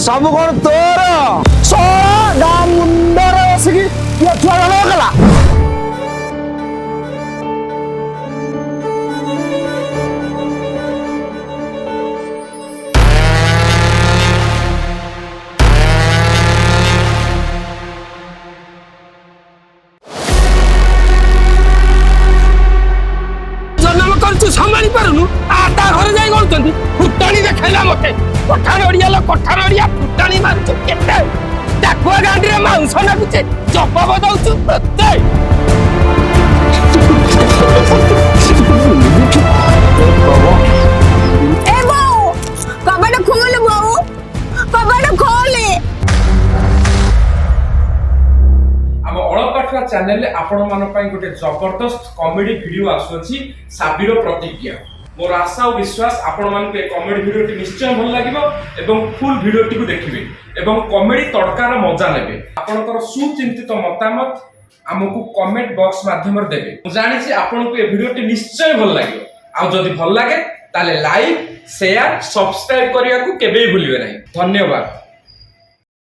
सब कौन तोर सोड़ा मुंडर बसिकी ये छुआ जन्म कला संभाली पारुनु आटा घर जाई गलतंती फुटाणी देखाइला मते कठार ओडिया लो कठार ओडिया फुटाणी मारछु केते डाकुआ गांडी रे मांस नाकुचे जवाब दउछु प्रते ए बाऊ कबाड़ खोल बाऊ कबाड़ खोले आम अळपाठुआ चैनल आपण मान पई गोटे जबरदस्त कॉमेडी वीडियो आसुछि साबिर प्रतिज्ञा मोर आशा और विश्वास आपण मान के कॉमेडी वीडियो टी निश्चय भल लागिवो एवं फुल वीडियो टी को देखिबे एवं कॉमेडी तड़कार मजा नेबे आपनकर सुचिंतित मतामत हमकु कमेंट बॉक्स माध्यम रे देबे मु जानि छी आपण को ए वीडियो टी निश्चय भल लागिवो आ जदी भल लागे ताले लाइक शेयर सब्सक्राइब करिया को केबे भूलिबे नाही धन्यवाद।